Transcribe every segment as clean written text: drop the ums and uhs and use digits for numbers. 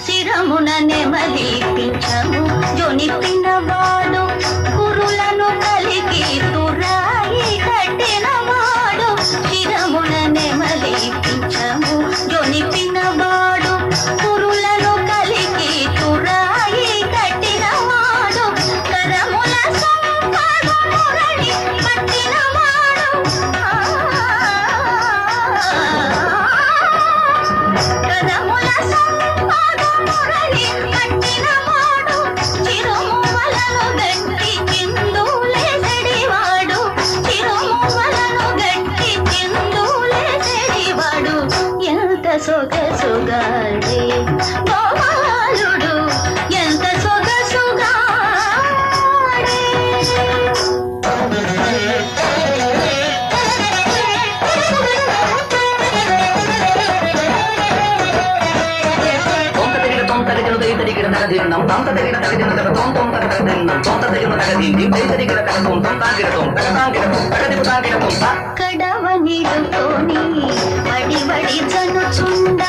శిరమున నెమలి పింఛము జోని పిన్నవాడు గురులను కలిగి తురాయి కట్టినవాడు శిరమున నెమలి పింఛము జోని పిన్నవాడు గురులను కలిగి తురాయి కట్టినవాడు కరముల సంపద మురళి పట్టినవాడు కరముల సంపద మురళి పట్టినవాడు చిరుమువలను గట్టి చిందులేసెడివాడు చిరుమువలను గట్టి చిందులేసెడివాడు ఎంత సొగసుగాడే గోపాలుడు ఎంత సొగసుగాడే కడవనిడుతోని వడి జనుచుండ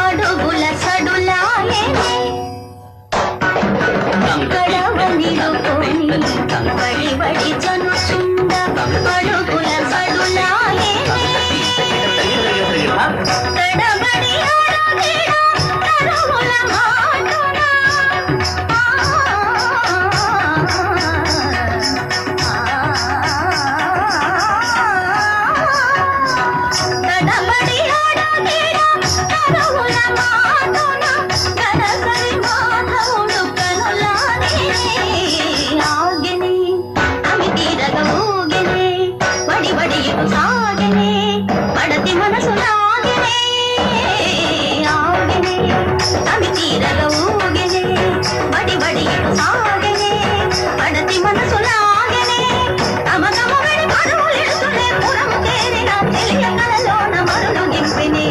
అడుగుల సడులాయనే కడవనిడుతోని వడి జనుచుండ అడుగుల సడులాయనే తడబడి ఆడగిడ తరముల మాటున తడబడి ఆడగిడ తరముల మాటున గనసరి మాధవుడు కనులానే ఆగిని అమి తీరగ ఊగిని వడి ఇటు సాగిని పడతి మనసు లాగిని ఆగిని అమి తీరగ ఊగిని వడి ఇటు సాగిని పడతి మనసు లాగిని తమగమ వెడి మరువులిడుతులే పురము తేరిన తెలియ కలలోన మరులు నింపిని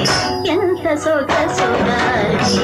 ఎంత సొగసుగాడి